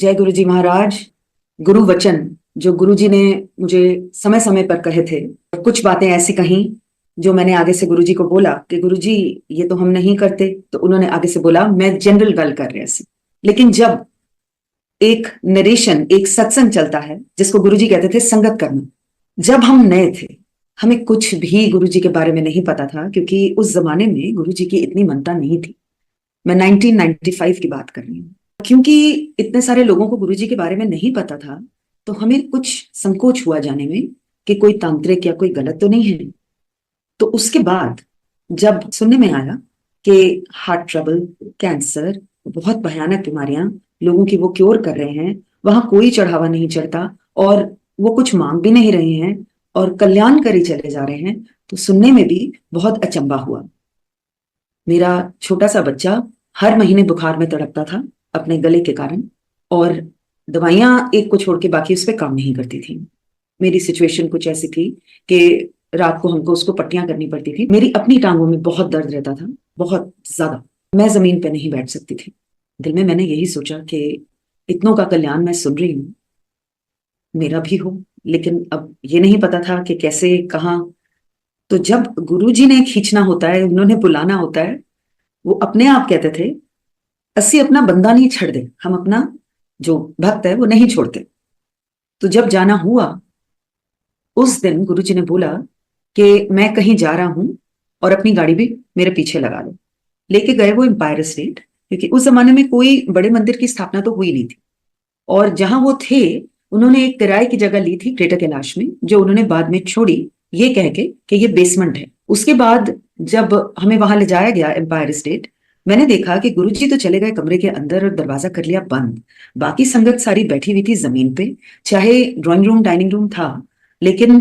जय गुरु जी महाराज। गुरु वचन जो गुरु जी ने मुझे समय समय पर कहे थे, और कुछ बातें ऐसी कहीं जो मैंने आगे से गुरु जी को बोला कि गुरु जी ये तो हम नहीं करते, तो उन्होंने आगे से बोला मैं जनरल गल कर रहा सी। लेकिन जब एक नरेशन, एक सत्संग चलता है जिसको गुरु जी कहते थे संगत करना, जब हम नए थे, हमें कुछ भी गुरु जी के बारे में नहीं पता था, क्योंकि उस जमाने में गुरु जी की इतनी मनता नहीं थी। मैं 1995 की बात कर रही हूँ। क्योंकि इतने सारे लोगों को गुरुजी के बारे में नहीं पता था, तो हमें कुछ संकोच हुआ जाने में कि कोई तांत्रिक या कोई गलत तो नहीं है। तो उसके बाद जब सुनने में आया कि हार्ट ट्रबल, कैंसर, बहुत भयानक बीमारियां लोगों की वो क्योर कर रहे हैं, वहां कोई चढ़ावा नहीं चढ़ता और वो कुछ मांग भी नहीं रहे हैं और कल्याण करी चले जा रहे हैं, तो सुनने में भी बहुत अचंभा हुआ। मेरा छोटा सा बच्चा हर महीने बुखार में तड़पता था अपने गले के कारण, और दवाइयां एक को छोड़ के बाकी उस पर काम नहीं करती थी। मेरी सिचुएशन कुछ ऐसी थी कि रात को हमको उसको पट्टियां करनी पड़ती थी। मेरी अपनी टांगों में बहुत दर्द रहता था, बहुत ज्यादा। मैं जमीन पे नहीं बैठ सकती थी। दिल में मैंने यही सोचा कि इतनों का कल्याण मैं सुन रही हूँ, मेरा भी हो, लेकिन अब ये नहीं पता था कि कैसे, कहाँ। तो जब गुरु जी ने खींचना होता है, उन्होंने बुलाना होता है, वो अपने आप कहते थे अस्सी अपना बंदा नहीं छड़ दे, हम अपना जो भक्त है वो नहीं छोड़ते। तो जब जाना हुआ, उस दिन गुरुजी ने बोला कि मैं कहीं जा रहा हूं और अपनी गाड़ी भी मेरे पीछे लगा लो। लेके गए वो एम्पायर स्टेट, क्योंकि उस जमाने में कोई बड़े मंदिर की स्थापना तो हुई नहीं थी। और जहां वो थे, उन्होंने एक किराए की जगह ली थी ग्रेटर कैलाश में, जो उन्होंने बाद में छोड़ी ये कह के कि ये बेसमेंट है। उसके बाद जब हमें वहां ले जाया गया एम्पायर स्टेट, मैंने देखा कि गुरुजी तो चले गए कमरे के अंदर और दरवाजा कर लिया बंद। बाकी संगत सारी बैठी हुई थी जमीन पे, चाहे ड्राइंग रूम डाइनिंग रूम था, लेकिन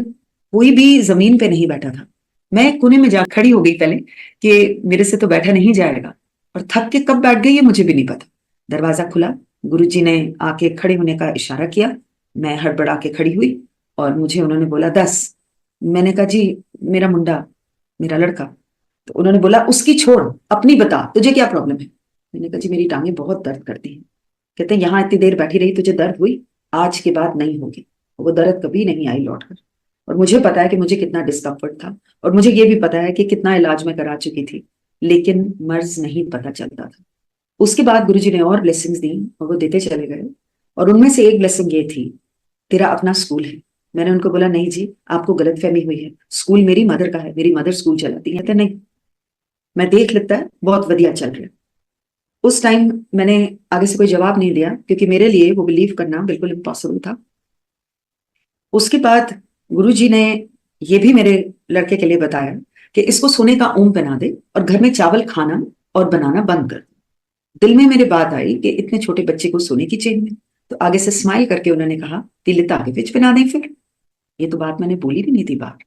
कोई भी जमीन पे नहीं बैठा था। मैं एक कोने में जा खड़ी हो गई पहले कि मेरे से तो बैठा नहीं जाएगा, और थक के कब बैठ गई ये मुझे भी नहीं पता। दरवाजा खुला, गुरुजी ने आके खड़े होने का इशारा किया, मैं हड़बड़ा के खड़ी हुई और मुझे उन्होंने बोला 10। मैंने कहा जी मेरा मुंडा, मेरा लड़का। तो उन्होंने बोला उसकी छोड़, अपनी बता, तुझे क्या प्रॉब्लम है। मैंने कहा जी मेरी टांगें बहुत दर्द करती हैं। कहते हैं यहाँ इतनी देर बैठी रही, तुझे दर्द हुई, आज के बाद नहीं होगी। वो दर्द कभी नहीं आई लौट कर। और मुझे पता है कि मुझे कितना डिस्कम्फर्ट था, और मुझे ये भी पता है कि कितना इलाज मैं करा चुकी थी, लेकिन मर्ज नहीं पता चलता था। उसके बाद गुरुजी ने और ब्लेसिंग्स दी और वो देते चले गए, और उनमें से एक ब्लेसिंग ये थी, तेरा अपना स्कूल है। मैंने उनको बोला नहीं जी, आपको गलतफहमी हुई है, स्कूल मेरी मदर का है, मेरी मदर स्कूल चलाती है। कहते नहीं, मैं देख लेता है, बहुत बढ़िया चल रहा है। उस टाइम मैंने आगे से कोई जवाब नहीं दिया, क्योंकि मेरे लिए वो बिलीव करना बिल्कुल इम्पॉसिबल था। उसके बाद गुरुजी ने ये भी मेरे लड़के के लिए बताया कि इसको सोने का ओम पहना दे और घर में चावल खाना और बनाना बंद कर। दिल में मेरे बात आई कि इतने छोटे बच्चे को सोने की चेन में। तो आगे से स्माइल करके उन्होंने कहा तिलित आगे विच पहना दें फिर। ये तो बात मैंने बोली भी नहीं थी बाहर।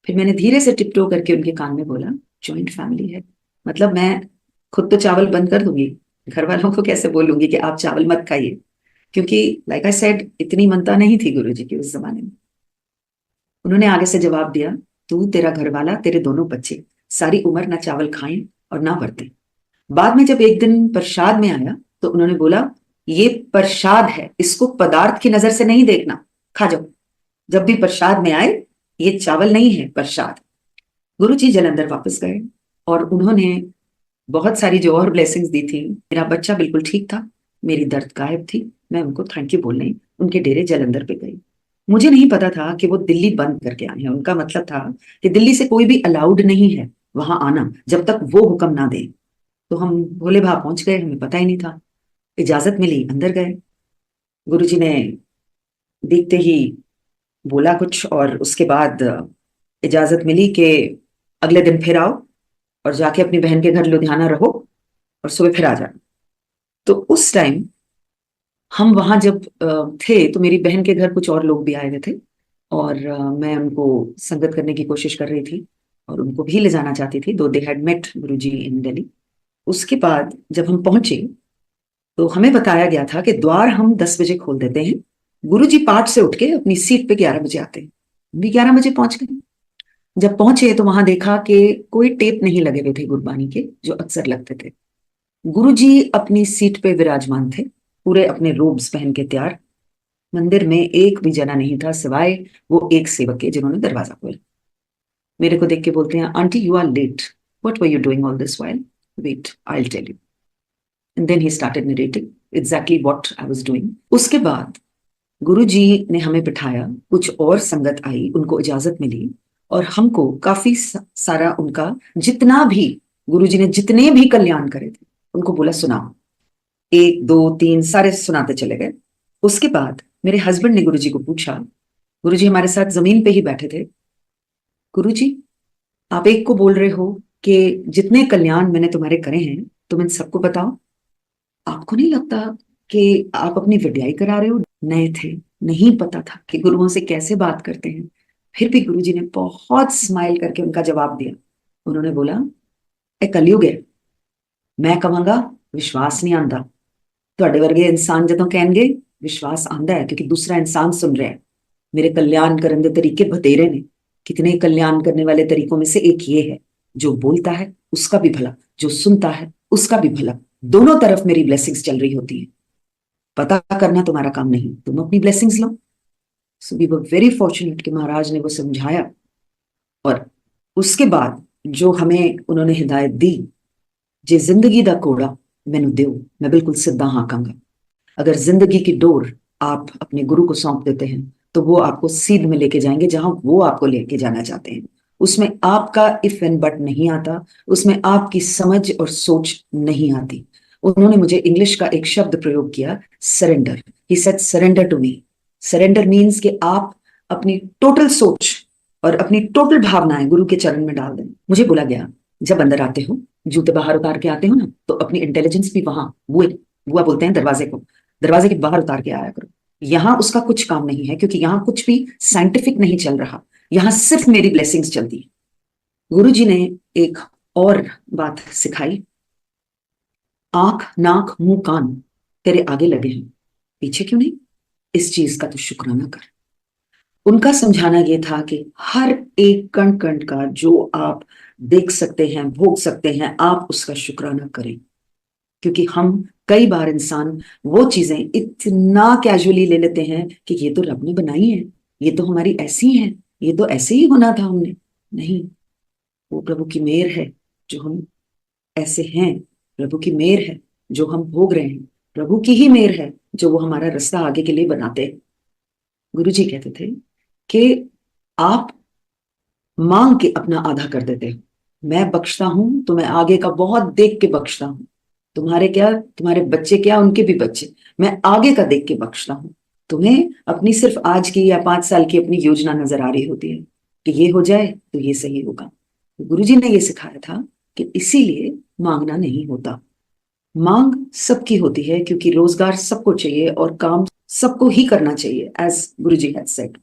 फिर मैंने धीरे से टिपटो करके उनके कान में बोला ज्वाइंट फैमिली है, मतलब मैं खुद तो चावल बंद कर दूंगी, घर वालों को कैसे बोलूंगी कि आप चावल मत खाइए, क्योंकि लाइक आई सेड इतनी मनता नहीं थी गुरुजी की उस जमाने में। उन्होंने आगे से जवाब दिया, तू, तेरा घर वाला, तेरे दोनों बच्चे सारी उम्र ना चावल खाएं और ना बरतें। बाद में जब एक दिन प्रसाद में आया, तो उन्होंने बोला ये प्रसाद है, इसको पदार्थ की नजर से नहीं देखना, खा जाओ। जब भी प्रसाद में आए, ये चावल नहीं है, प्रसाद। गुरु जी जलंधर वापस गए, और उन्होंने बहुत सारी जो और ब्लेसिंग्स दी थी। मेरा बच्चा बिल्कुल ठीक था, मेरी दर्द गायब थी। मैं उनको थैंक यू बोलने उनके डेरे जलंधर पे गई। मुझे नहीं पता था कि वो दिल्ली बंद करके आए हैं। उनका मतलब था कि दिल्ली से कोई भी अलाउड नहीं है वहां आना जब तक वो हुक्म ना दे। तो हम भोले भाव पहुंच गए, हमें पता ही नहीं था। इजाजत मिली, अंदर गए। गुरुजी ने देखते ही बोला कुछ, और उसके बाद इजाजत मिली कि अगले दिन फिर आओ और जाके अपनी बहन के घर लुधियाना रहो और सुबह फिर आ जाना। तो उस टाइम हम वहां जब थे, तो मेरी बहन के घर कुछ और लोग भी आए हुए थे, और मैं उनको संगत करने की कोशिश कर रही थी और उनको भी ले जाना चाहती थी, दो दे हैड मेट गुरुजी इन दिल्ली। उसके बाद जब हम पहुंचे, तो हमें बताया गया था कि द्वार हम 10 बजे खोल देते हैं। गुरुजी पाठ से उठ के अपनी सीट पे 11 बजे आते हैं। हम भी 11 बजे पहुंच गए। जब पहुंचे तो वहां देखा कि कोई टेप नहीं लगे हुए थे गुरबानी के, जो अक्सर लगते थे। गुरुजी अपनी सीट पे विराजमान थे, पूरे अपने रोब्स पहन के तैयार। मंदिर में एक भी जना नहीं था सिवाय वो एक सेवक के जिन्होंने दरवाजा खोला। मेरे को देख के बोलते हैं, aunty you are late, what were you doing all this while, wait I will tell you. And then he started narrating exactly what I was doing. उसके बाद गुरुजी ने हमें बिठाया, कुछ और संगत आई, उनको इजाजत मिली और हमको काफी सारा उनका जितना भी गुरुजी ने जितने भी कल्याण करे थे उनको बोला सुनाओ। एक दो तीन सारे सुनाते चले गए। उसके बाद मेरे हस्बैंड ने गुरुजी को पूछा, गुरुजी हमारे साथ जमीन पे ही बैठे थे, गुरुजी आप एक को बोल रहे हो कि जितने कल्याण मैंने तुम्हारे करे हैं तुम इन सबको बताओ, आपको नहीं लगता कि आप अपनी विद्याई करा रहे हो? नए थे, नहीं पता था कि गुरुओं से कैसे बात करते हैं। फिर भी गुरुजी ने बहुत स्माइल करके उनका जवाब दिया। उन्होंने बोला, ए कलयुग है, मैं कहांगा विश्वास नहीं आंदा, ਤੁਹਾਡੇ ਵਰਗੇ ਇਨਸਾਨ ਜਦੋਂ ਕਹਿਣਗੇ ਵਿਸ਼ਵਾਸ ਆਂਦਾ ਹੈ क्योंकि दूसरा इंसान सुन रहा है। मेरे कल्याण करने के तरीके बतेरे ने, कितने कल्याण करने वाले तरीकों में से एक ये है, जो बोलता है उसका भी भला, जो सुनता है उसका भी भला, दोनों तरफ मेरी ब्लेसिंग्स चल रही होती है। पता करना तुम्हारा काम नहीं, तुम अपनी ब्लेसिंग्स लो। So we were very fortunate कि महाराज ने वो समझाया और उसके बाद जो हमें उन्होंने हिदायत दी, जे जिंदगी दा कोड़ा मैनू दियो, मैं बिल्कुल सीधा हाँ कहूंगा। अगर जिंदगी की डोर आप अपने गुरु को सौंप देते हैं तो वो आपको सीध में लेके जाएंगे जहां वो आपको लेके जाना चाहते हैं। उसमें आपका इफ एंड बट नहीं आता, उसमें आपकी समझ और सोच नहीं आती। उन्होंने मुझे इंग्लिश का एक शब्द प्रयोग किया, surrender. He said surrender to me. Surrender means कि आप अपनी टोटल सोच और अपनी टोटल भावनाएं गुरु के चरण में डाल दें। मुझे बोला गया, जब अंदर आते हो, जूते बाहर उतार के आते हो ना, तो अपनी इंटेलिजेंस भी वहां, बुआ बोलते हैं दरवाजे को, दरवाजे के बाहर उतार के आया करो। यहां उसका कुछ काम नहीं है क्योंकि यहां कुछ भी साइंटिफिक नहीं चल रहा, यहां सिर्फ मेरी ब्लेसिंग्स चलती है। गुरुजी ने एक और बात सिखाई, आंख नाक मुंह कान तेरे आगे लगे हैं, पीछे क्यों नहीं? इस चीज का तो शुक्राना कर। उनका समझाना यह था कि हर एक कण कण का जो आप देख सकते हैं, भोग सकते हैं, आप उसका शुक्राना करें। क्योंकि हम कई बार इंसान वो चीजें इतना कैजुअली ले लेते हैं कि ये तो रब ने बनाई है, ये तो हमारी ऐसी है, ये तो ऐसे ही होना था हमने। नहीं, वो प्रभु की मेहर है जो हम ऐसे हैं, प्रभु की मेहर है जो हम भोग रहे हैं, प्रभु की ही मेहर है जो वो हमारा रास्ता आगे के लिए बनाते हैं। गुरु जी कहते थे कि आप मांग के अपना आधा कर देते हो, मैं बख्शता हूं तो मैं आगे का बहुत देख के बख्शता हूं। तुम्हारे क्या, तुम्हारे बच्चे क्या, उनके भी बच्चे, मैं आगे का देख के बख्शता हूं। तुम्हें अपनी सिर्फ आज की या 5 साल की अपनी योजना नजर आ रही होती है कि ये हो जाए तो ये सही होगा। गुरुजी ने ये सिखाया था कि इसीलिए मांगना नहीं होता। मांग सबकी होती है क्योंकि रोजगार सबको चाहिए और काम सबको ही करना चाहिए, एज गुरुजी हैड सेड।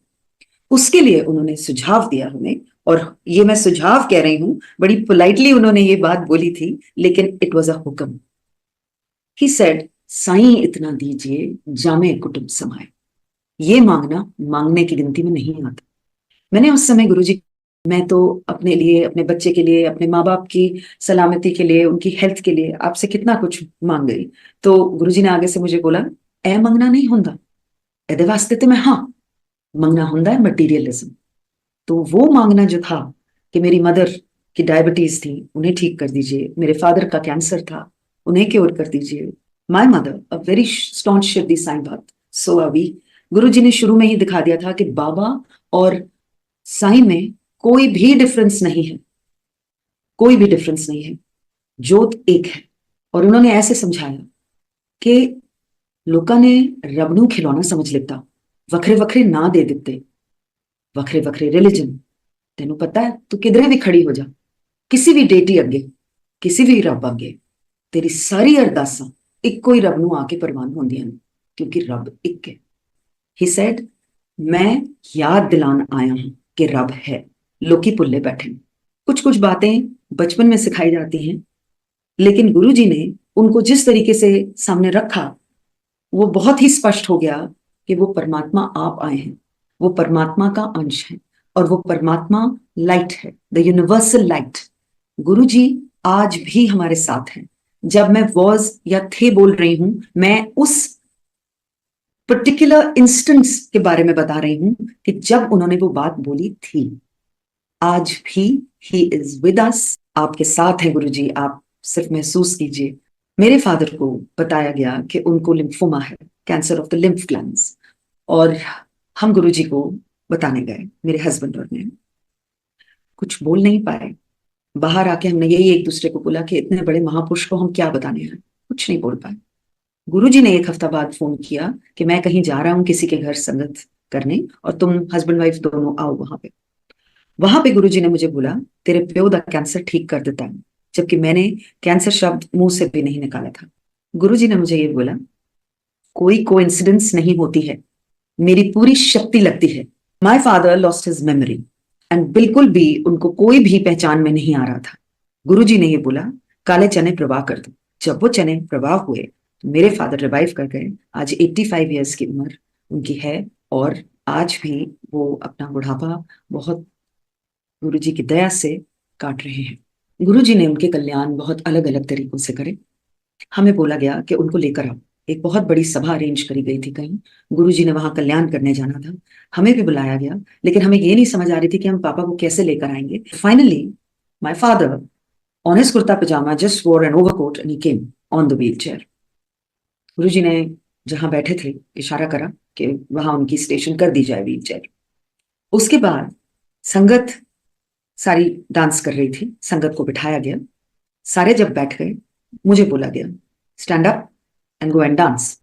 उसके लिए उन्होंने सुझाव दिया हमें, और ये मैं सुझाव कह रही हूं, बड़ी पोलाइटली उन्होंने ये बात बोली थी, लेकिन इट वॉज अ हुक्म। ही सेड, साईं इतना दीजिए जामे कुटुंब समाए। ये मांगना मांगने की गिनती में नहीं आता। मैंने उस समय गुरुजी, मैं तो अपने लिए, अपने बच्चे के लिए, अपने माँ बाप की सलामती के लिए, उनकी हेल्थ के लिए आपसे कितना कुछ मांग गई। तो गुरुजी ने आगे से मुझे बोला, ए मंगना नहीं हुंदा, एदे वास्ते तो मैं हाँ मंगना हुंदा है मटीरियलिज्म। तो वो मांगना जो था कि मेरी मदर की डायबिटीज थी, उन्हें ठीक कर दीजिए, मेरे फादर का कैंसर था, उन्हें क्योर कर दीजिए। My mother a very staunch Shirdi Sai bhakt, so अभी गुरुजी ने शुरू में ही दिखा दिया था कि बाबा और साईं में कोई भी डिफरेंस नहीं है, कोई भी डिफरेंस नहीं है, जोत एक है। और उन्होंने ऐसे समझाया कि लोगों ने रब नूं खिलौना समझ लिता, वखरे वखरे ना दे दिते, वखरे वखरे रिलीजन। तेनू पता है, तू किधरे भी खड़ी हो जा, किसी भी डेटी अगे, किसी भी रब अगे, तेरी सारी अरदासां इक्को ही रब नूं आके प्रवान होंदियां ने, क्योंकि रब एक है। ही सेड, मैं याद दिलान आया हूं कि रब है, लोकी भुल्ले बैठे। कुछ कुछ बातें बचपन में सिखाई जाती हैं, लेकिन गुरु जी ने उनको जिस तरीके से सामने रखा, वो बहुत ही स्पष्ट हो गया कि वो परमात्मा आप आए हैं, वो परमात्मा का अंश है, और वो परमात्मा लाइट है, द यूनिवर्सल लाइट। गुरु जी आज भी हमारे साथ हैं। जब मैं वॉज या थे बोल रही हूं, मैं उस पर्टिकुलर इंस्टेंस के बारे में बता रही हूं कि जब उन्होंने वो बात बोली थी। आज भी ही इज विद अस, आपके साथ है गुरुजी, आप सिर्फ महसूस कीजिए। मेरे फादर को बताया गया कि उनको लिम्फोमा है, cancer of the lymph glands, और हम गुरुजी को बताने गए, मेरे हस्बैंड और मैं। कुछ बोल नहीं पाए। बाहर आके हमने यही एक दूसरे को बोला कि इतने बड़े महापुरुष को हम क्या बताने हैं, कुछ नहीं बोल पाए। गुरुजी ने एक हफ्ता बाद फोन किया कि मैं कहीं जा रहा हूं किसी के घर संगत करने, और तुम हस्बैंड वाइफ दोनों आओ वहां पे। वहां पे गुरुजी ने मुझे बोला तेरे प्यो दा कैंसर ठीक कर देता है, जबकि मैंने कैंसर शब्द मुंह से भी नहीं निकाला था। गुरुजी ने मुझे ये बोला कोई कोइंसिडेंस नहीं होती है, मेरी पूरी शक्ति लगती है। My father lost his memory and बिल्कुल भी उनको कोई भी पहचान में नहीं आ रहा था। गुरुजी ने ये बोला काले चने प्रवाह कर दो। जब वो चने प्रवाह हुए तो मेरे फादर रिवाइव कर गए। आज 85 ईयर्स की उम्र उनकी है, और आज भी वो अपना बुढ़ापा बहुत गुरुजी की दया से काट रहे हैं। गुरुजी ने उनके कल्याण बहुत अलग अलग तरीकों से करे। हमें बोला गया कि उनको लेकर आओ। एक बहुत बड़ी सभा अरेंज करी गई थी कहीं, गुरुजी ने वहां कल्याण करने जाना था। हमें भी बुलाया गया, लेकिन हमें ये नहीं समझ आ रही थी कि हम पापा को कैसे लेकर आएंगे। Finally my father on his kurta pyjama just wore an overcoat and he came on the wheelchair. Guruji ने जहां बैठे थे इशारा करा कि वहां उनकी स्टेशन कर दी जाए व्हील चेयर। उसके बाद संगत सारी डांस कर रही थी, संगत को बिठाया गया। सारे जब बैठ गए मुझे बोला गया stand up and go and dance.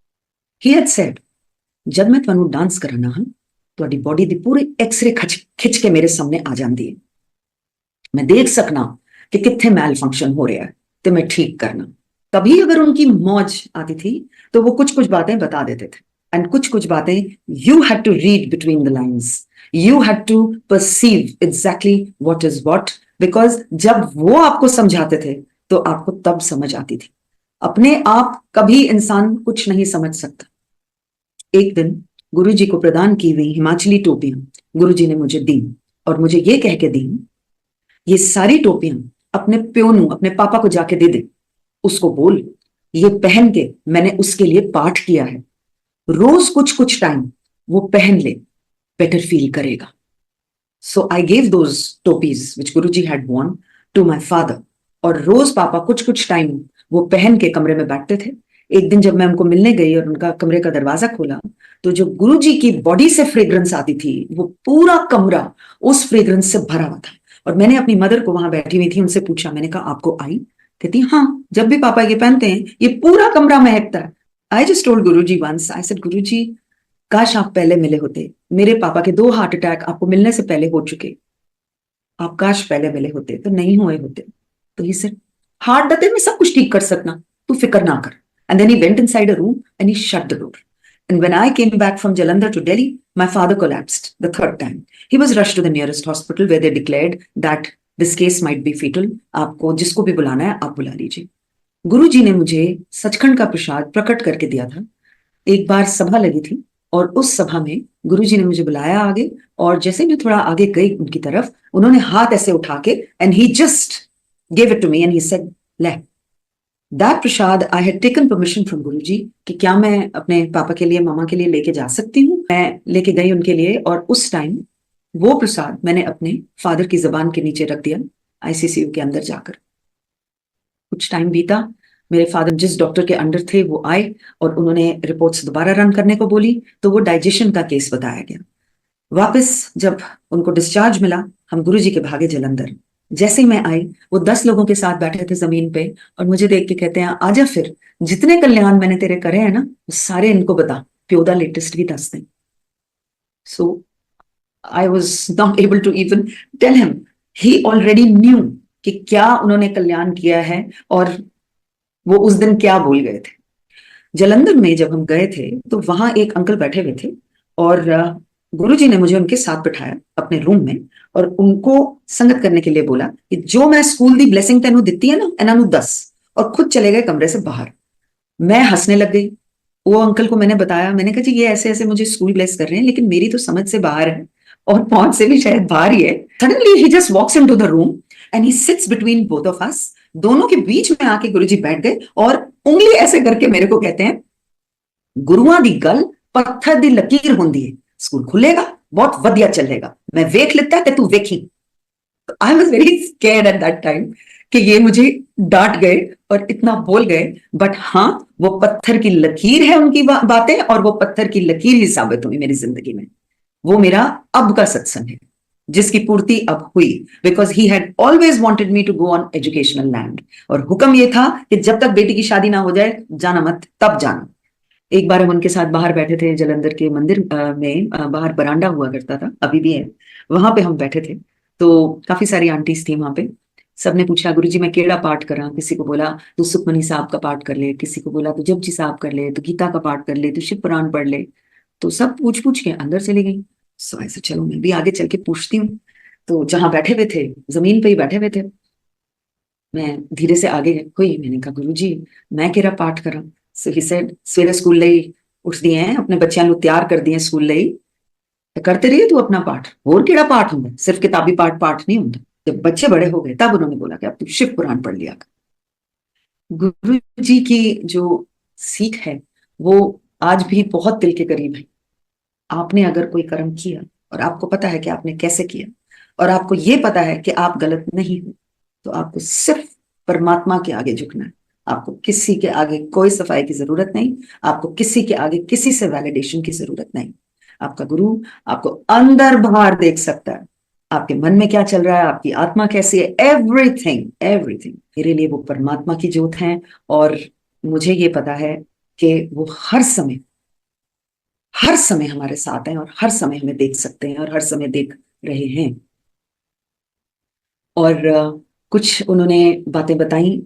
He had said जब मैं ਤੁਹਾਨੂੰ डांस करना ਹਾਂ ਤੁਹਾਡੀ बॉडी ਦੀ पूरे एक्सरे खिंच के मेरे सामने आ जाती है, मैं देख सकना कि कितने मैल फंक्शन हो रहा है तो मैं ठीक करना। तभी अगर उनकी मौज आती थी तो वो कुछ कुछ बातें बता देते थे, एंड कुछ कुछ बातें you had to read between the lines, you had to perceive exactly what is what, because जब वो आपको समझाते थे तो आपको तब समझ आती थी। अपने आप कभी इंसान कुछ नहीं समझ सकता। एक दिन गुरुजी को प्रदान की हुई हिमाचली टोपियां गुरुजी ने मुझे दी, और मुझे ये कह के दी ये सारी टोपियां अपने प्यो नू, अपने पापा को जाके दे दे, उसको बोल ये पहन के मैंने उसके लिए पाठ किया है, रोज कुछ कुछ टाइम वो पहन ले, बेटर फील करेगा। सो आई गेव दोज टोपीज which Guruji had worn to my father, और रोज पापा कुछ कुछ टाइम वो पहन के कमरे में बैठते थे। एक दिन जब मैं उनको मिलने गई और उनका कमरे का दरवाजा खोला तो जो गुरुजी की बॉडी से फ्रेग्रेंस आती थी वो पूरा कमरा उस फ्रेग्रेंस से भरा हुआ था। और मैंने अपनी मदर को वहां बैठी हुई थी, उनसे पूछा, मैंने कहा आपको आई? कहती हाँ, जब भी पापा ये पहनते हैं ये पूरा कमरा महकता है। I just told Guruji once, I said Guruji काश आप पहले मिले होते, मेरे पापा के 2 हार्ट अटैक आपको मिलने से पहले हो चुके, आप काश पहले मिले होते तो नहीं हुए होते। तो ही सेड हार्ट दते मैं सब कुछ ठीक कर सकना, तू फिक्र ना कर। And then he went inside a room and he shut the door. And when I came back from Jalandhar to Delhi, my father collapsed the third time. He was rushed to the nearest hospital where they declared that this case might be fatal. आपको जिसको भी बुलाना है आप बुला लीजिए। गुरुजी ने मुझे सचखंड का प्रसाद प्रकट करके दिया था। एक बार सभा लगी थी और उस सभा में गुरुजी ने मुझे बुलाया आगे, और जैसे मैं थोड़ा आगे गई उनकी तरफ, उन्होंने हाथ ऐसे उठा के and he just gave it to me and he said ले that prasad. I had taken permission from Guruji कि क्या मैं अपने पापा के लिए, मामा के लिए लेके जा सकती हूँ। मैं लेके गई उनके लिए, और उस टाइम वो प्रसाद मैंने अपने फादर की जबान के नीचे रख दिया आईसीसीयू के अंदर जाकर। कुछ टाइम बीता, मेरे फादर जिस डॉक्टर के अंडर थे वो आए और उन्होंने रिपोर्ट्स दोबारा रन करने को बोली, तो वो डाइजेशन का केस बताया गया। वापस जब उनको डिस्चार्ज मिला हम गुरुजी के भागे जलंधर। जैसे ही मैं आई वो 10 लोगों के साथ बैठे थे जमीन पे, और मुझे देख के कहते हैं आजा फिर जितने कल्याण मैंने तेरे करे हैं ना वो सारे इनको बता, प्योदा लेटेस्ट भी दस दें। So I was not able to even tell him, he already knew कि क्या उन्होंने कल्याण किया है और वो उस दिन क्या बोल गए थे। जलंधर में जब हम गए थे तो वहां एक अंकल बैठे हुए थे, और गुरुजी ने मुझे उनके साथ बिठाया अपने रूम में और उनको संगत करने के लिए बोला कि जो मैं स्कूल दी ब्लेसिंग तेनू दिती है ना इन्हों 10, और खुद चले गए कमरे से बाहर। मैं हंसने लग गई। वो अंकल को मैंने बताया, मैंने कहा जी ये ऐसे ऐसे मुझे स्कूल ब्लेस कर रहे हैं, लेकिन मेरी तो समझ से बाहर है और पहुंच से भी शायद बाहर ही है। Suddenly he just walks into the room and he sits between both of us. दोनों के बीच में आके गुरुजी बैठ गए और उंगली ऐसे करके मेरे को कहते हैं गुरुआं दी गल पत्थर दी लकीर होंदी है, स्कूल खुलेगा, बहुत वधिया चलेगा, मैं वेख लेता ते तू वेखी। I was very scared at that time कि ये मुझे डांट गए और इतना बोल गए, बट हाँ, वो पत्थर की लकीर है उनकी बातें, और वो पत्थर की लकीर ही साबित हुई मेरी जिंदगी में। वो मेरा अब का सत्संग है, जिसकी पूर्ति अब हुई, because he had always wanted me to go on educational land. और हुक्म ये था कि जब तक बेटी की शादी ना हो जाए जाना मत, तब जाना। एक बार हम उनके साथ बाहर बैठे थे जलंधर के मंदिर में, बाहर बरांडा हुआ करता था, अभी भी है, वहां पे हम बैठे थे। तो काफी सारी आंटीज थी वहां पे। सबने पूछा गुरुजी मैं केड़ा पाठ करा, किसी को बोला तू सुखमनी साहब का पाठ कर ले, किसी को बोला तू जपजी साहब कर ले, तू गीता का पाठ कर ले, तू शिव पुराण पढ़ ले। तो सब पूछ पूछ के अंदर चली गई। सो ऐसे चलो मैं भी आगे चल के पूछती हूँ। तो जहां बैठे हुए थे, जमीन पे ही बैठे हुए थे, मैं धीरे से आगे हुई, मैंने कहा गुरुजी मैं केड़ा पाठ करा। सो ही सेड सवेरे स्कूल ਲਈ ਉੱਠਦੀ हैं, अपने बच्चों ਨੂੰ ਤਿਆਰ ਕਰਦੀ हैं स्कूल ਲਈ, ਤੇ करते रहिए तू अपना पाठ, और केड़ा पाठ ਹੁੰਦਾ, सिर्फ किताबी पाठ पाठ नहीं ਹੁੰਦਾ। जब बच्चे बड़े हो गए तब उन्होंने बोला कि अब तू शिव पुराण पढ़ लिया कर। गुरु जी की जो सीख है वो आज भी बहुत दिल के करीब है। आपने अगर कोई कर्म किया और आपको पता है कि आपने कैसे किया, और आपको ये पता है कि आप गलत नहीं हो, तो आपको सिर्फ परमात्मा के आगे झुकना है। आपको किसी के आगे कोई सफाई की जरूरत नहीं, आपको किसी के आगे किसी से वैलिडेशन की जरूरत नहीं। आपका गुरु आपको अंदर बाहर देख सकता है, आपके मन में क्या चल रहा है, आपकी आत्मा कैसी है, एवरीथिंग एवरीथिंग। मेरे लिए वो परमात्मा की ज्योत है, और मुझे ये पता है कि वो हर समय हमारे साथ हैं, और हर समय हमें देख सकते हैं, और हर समय देख रहे हैं। और कुछ उन्होंने बातें बताई,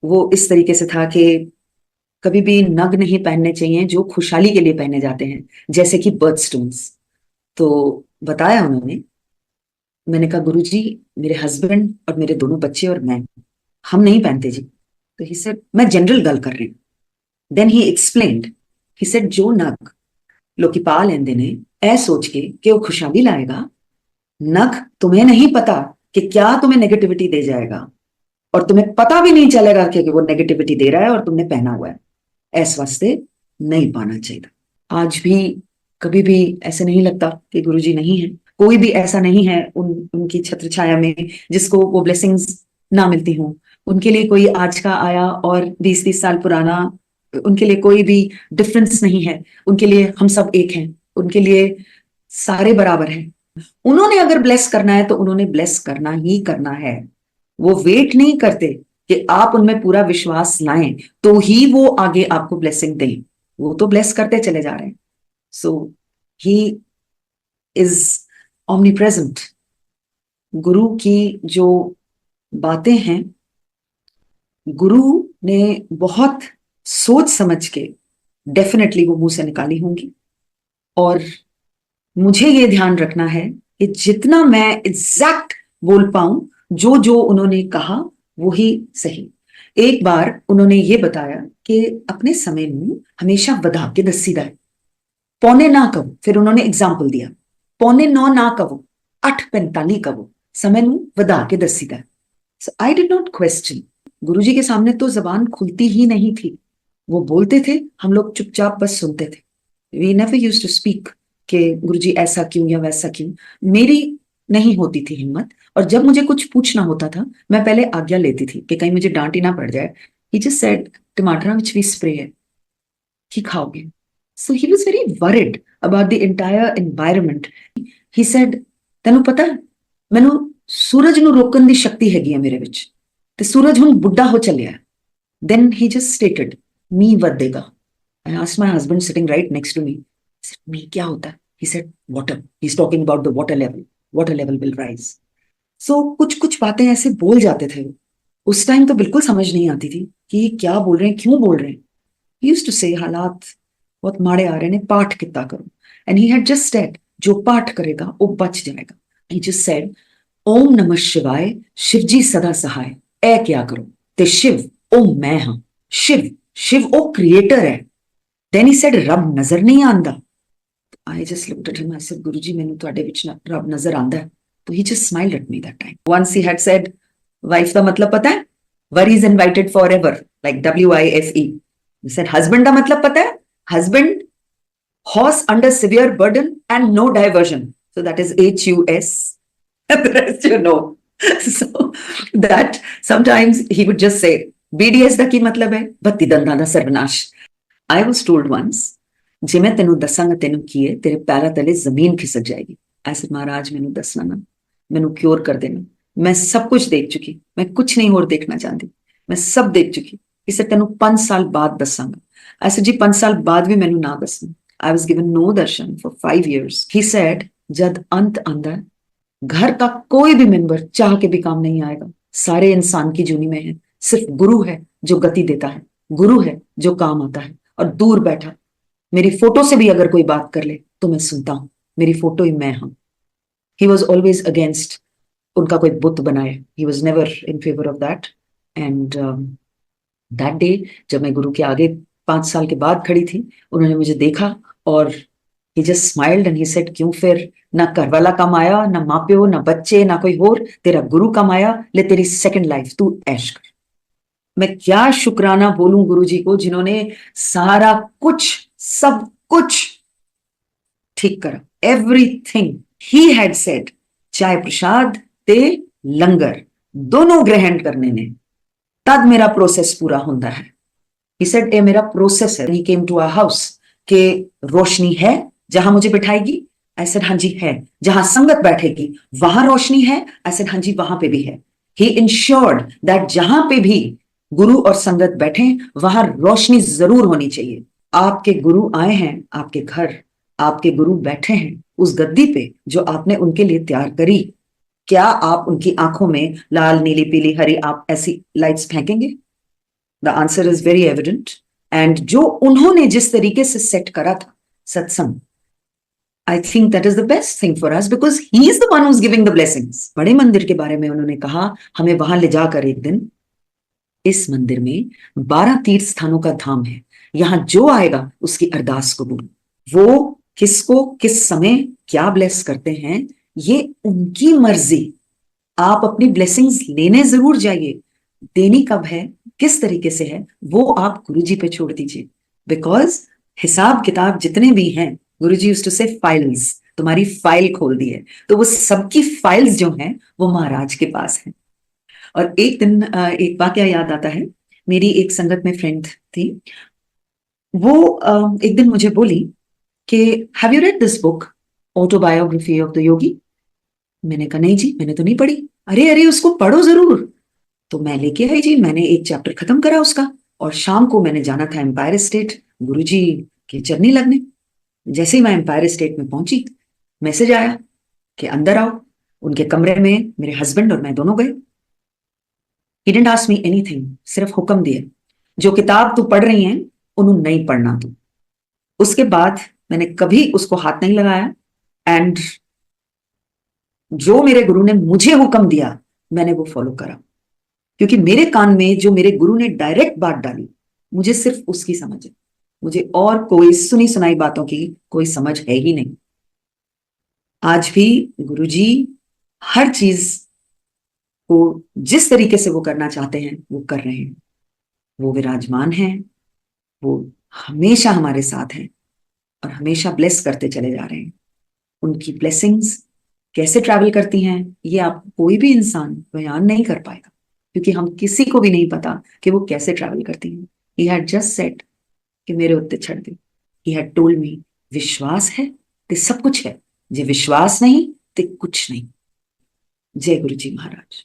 वो इस तरीके से था कि कभी भी नग नहीं पहनने चाहिए जो खुशहाली के लिए पहने जाते हैं, जैसे कि बर्थ स्टोन्स। तो बताया उन्होंने, मैंने कहा गुरुजी मेरे हस्बैंड और मेरे दोनों बच्चे और मैं, हम नहीं पहनते जी। तो ही सेड मैं जनरल गल कर रही हूँ। Then he explained, he said जो नग लोकी पा लेंदे ने ऐ सोच के कि वो खुशहाली लाएगा, नग तुम्हें नहीं पता कि क्या तुम्हें नेगेटिविटी दे जाएगा, और तुम्हें पता भी नहीं चलेगा कि वो नेगेटिविटी दे रहा है और तुमने पहना हुआ है, ऐस वास्ते नहीं पाना चाहिए। आज भी कभी भी ऐसे नहीं लगता कि गुरुजी नहीं है, कोई भी ऐसा नहीं है उनकी छत्र छाया में जिसको वो ब्लेसिंग्स ना मिलती हों। उनके लिए कोई आज का आया और 20-30 साल पुराना, उनके लिए कोई भी डिफरेंस नहीं है। उनके लिए हम सब एक हैं, उनके लिए सारे बराबर हैं। उन्होंने अगर ब्लेस करना है तो उन्होंने ब्लेस करना ही करना है। वो वेट नहीं करते कि आप उनमें पूरा विश्वास लाएं तो ही वो आगे आपको ब्लेसिंग दें, वो तो ब्लेस करते चले जा रहे हैं। सो ही इज ऑमनी प्रेजेंट। गुरु की जो बातें हैं, गुरु ने बहुत सोच समझ के डेफिनेटली वो मुंह से निकाली होंगी, और मुझे ये ध्यान रखना है कि जितना मैं एग्जैक्ट बोल पाऊं, जो जो उन्होंने कहा वो ही सही। एक बार उन्होंने ये बताया कि अपने समय में हमेशा वधा के दसीदा है, पौने ना कहो। फिर उन्होंने एग्जाम्पल दिया, पौने 9 ना कहो, 8:45 कहो, समय में वधा के दसीदा है। सो आई डिड नॉट क्वेश्चन। गुरुजी के सामने तो जबान खुलती ही नहीं थी, वो बोलते थे, हम लोग चुपचाप बस सुनते थे। We never used to speak कि गुरुजी ऐसा क्यों या वैसा क्यों। मेरी नहीं होती थी हिम्मत, और जब मुझे कुछ पूछना होता था मैं पहले आज्ञा लेती थी कि कहीं मुझे डांट ही ना पड़ जाए। ही जस्ट सेड टमाटर विच भी स्प्रे है कि खाओगे। So he was very worried about the entire environment. He said ਤੈਨੂੰ ਪਤਾ ਮੈਨੂੰ ਸੂਰਜ ਨੂੰ ਰੋਕਣ ਦੀ ਸ਼ਕਤੀ ਹੈਗੀ ਹੈ ਮੇਰੇ ਵਿੱਚ, ਤੇ ਸੂਰਜ ਹੁਣ ਬੁੱਢਾ ਹੋ ਚੱਲਿਆ। then he just stated मी ਵਧੇਗਾ। I asked my husband sitting right next to me, I said, मी क्या होता है? He said water, he's talking about the water level will rise। so कुछ कुछ बातें ऐसे बोल जाते थे। उस टाइम तो बिल्कुल समझ नहीं आती थी कि क्या बोल रहे हैं, क्यों बोल रहे हैं। he used to say हालात बहुत माड़े आ रहे ने, पाठ कितना करो। and he had just said जो पाठ करेगा वो बच जाएगा। he just said ओम नमः शिवाय, शिव जी सदा सहाय, ऐ क्या करो ते शिव ओ मैं हां। शिव शिव ओ क्रिएटर है। देन ही सेड रब नजर नहीं आंदा। I just looked at him, I said Guruji मैनू तुहाडे विच रब नजर आंदा है। तो he just smiled at me that time. Once he had said wife का मतलब पता है, worry is invited forever, like WIFE। He said husband का मतलब पता है, husband horse under severe burden and no diversion. So that is HUS. And the rest you know. So that sometimes he would just say, BDS ਦਾ ਕੀ ਮਤਲਬ ਹੈ? ਬੱਤੀ ਦੰਦਾਂ ਦਾ ਸਰਵਨਾਸ਼. I was told once, ਜੇ ਮੈਂ ਤੈਨੂੰ ਦੱਸਾਂਗਾ ਤੈਨੂੰ ਕੀ ਹੈ, ਤੇਰੇ ਪੈਰਾਂ ਤਲੇ ਜ਼ਮੀਨ ਖਿਸਕ ਜਾਏਗੀ. I said, ਮਹਾਰਾਜ ਮੈਨੂੰ ਦੱਸਣਾ ਨਾ, ਮੈਨੂੰ ਕਿਉਰ ਕਰ ਦੇਣਾ. ਮੈਂ ਸਭ ਕੁਝ ਦੇਖ ਚੁੱਕੀ, ਮੈਂ ਕੁਝ ਨਹੀਂ ਹੋਰ ਦੇਖਣਾ ਚਾਹੁੰਦੀ. ਮੈਂ ਸਭ ਦੇਖ ਚੁੱਕੀ. ਇਸੇ ਤੈਨੂੰ 5 ਸਾਲ ਬਾਅਦ ਦੱਸਾਂਗਾ. I said, ਜੀ 5 ਸਾਲ ਬਾਅਦ ਵੀ ਮੈਨੂੰ ਨਾ ਦੱਸਣਾ. I was given no darshan for 5 years. He said, जब अंत आंदा घर का कोई भी मेंबर चाह के भी काम नहीं आएगा. सारे इंसान की जूनी में है, सिर्फ गुरु है जो गति देता है, गुरु है जो काम आता है. और दूर बैठा मेरी फोटो से भी अगर कोई बात कर ले तो मैं सुनता हूं. मेरी फोटो ही मैं हूं. He was always against उनका कोई बुत बनाए. He was never in favor of that. And that day जब मैं गुरु के आगे 5 साल के बाद खड़ी थी, उन्होंने मुझे देखा और he just smiled and he said, क्यों फिर ना घर वाला कम आया, ना माँ प्यो, ना बच्चे, ना कोई और, तेरा गुरु कम आया, ले तेरी सेकंड लाइफ, तू ऐश कर. मैं क्या शुक्राना बोलूं गुरुजी को, जिन्होंने सारा कुछ, सब कुछ ठीक करा. एवरीथिंग ही हैड सेड, चाय प्रसाद ते लंगर दोनों ग्रहण करने ने तद मेरा प्रोसेस पूरा होता है. He said, ये मेरा प्रोसेस है. He came to our house के रोशनी है जहां मुझे बिठाएगी. I said, हाँ जी है. जहां संगत बैठेगी वहां रोशनी है. I said, हाँ जी वहां पे भी है. He ensured that जहां पे भी गुरु और संगत बैठे वहां रोशनी जरूर होनी चाहिए. आपके गुरु आए हैं आपके घर, आपके गुरु बैठे हैं उस गद्दी पे जो आपने उनके लिए तैयार करी. क्या आप उनकी आंखों में लाल नीली पीली हरी आप ऐसी लाइट्स फेंकेंगे? The answer is very evident. And जो उन्होंने जिस तरीके से सेट करा था satsang, I think that is the best thing for us because he is the one who is giving the blessings. बड़े मंदिर के बारे में उन्होंने कहा, हमें वहां ले जाकर एक दिन, इस मंदिर में 12 तीर्थ स्थानों का धाम है, यहां जो आएगा उसकी अरदास कबूल. वो किसको किस समय क्या ब्लेस करते हैं ये उनकी मर्जी. आप अपनी ब्लेसिंग्स लेने जरूर जाइए, देनी कब है किस तरीके से है वो आप गुरुजी पे छोड़ दीजिए. बिकॉज हिसाब किताब जितने भी हैं, गुरुजी यूज्ड टू से फाइल्स, तुम्हारी फाइल खोल दी है, तो वो सबकी फाइल्स जो हैं वो महाराज के पास है. और एक दिन एक वाकया याद आता है. मेरी एक संगत में फ्रेंड थी, वो एक दिन मुझे बोली कि have you read this book autobiography of the yogi? मैंने कहा नहीं जी मैंने तो नहीं पढ़ी. अरे अरे उसको पढ़ो जरूर. तो मैं लेके आई जी, मैंने एक चैप्टर खत्म करा उसका, और शाम को मैंने जाना था एम्पायर स्टेट गुरुजी के चरनी लगने. जैसे ही मैं एम्पायर स्टेट में पहुंची, मैसेज आया कि अंदर आओ. उनके कमरे में मेरे हस्बैंड और मैं दोनों गए. He didn't ask me anything, सिर्फ हुक्म दिया, जो किताब तू पढ़ रही है उन्होंने नहीं पढ़ना तू. उसके बाद मैंने कभी उसको हाथ नहीं लगाया. एंड जो मेरे गुरु ने मुझे हुक्म दिया मैंने वो फॉलो करा, क्योंकि मेरे कान में जो मेरे गुरु ने डायरेक्ट बात डाली, मुझे सिर्फ उसकी समझ है. मुझे और कोई सुनी सुनाई बातों की कोई समझ है ही नहीं. आज भी गुरुजी हर चीज को जिस तरीके से वो करना चाहते हैं वो कर रहे हैं. वो विराजमान हैं, वो हमेशा हमारे साथ हैं और हमेशा ब्लेस करते चले जा रहे हैं. उनकी ब्लेसिंग्स कैसे ट्रैवल करती हैं ये आप कोई भी इंसान बयान नहीं कर पाएगा, क्योंकि हम किसी को भी नहीं पता कि वो कैसे ट्रैवल करती हैं. ही हैड जस्ट सेड कि मेरे उत्ते छड़ दे. ही हैड टोल्ड मी विश्वास है ते सब कुछ है, जे विश्वास नहीं ते कुछ नहीं. जय गुरु जी महाराज.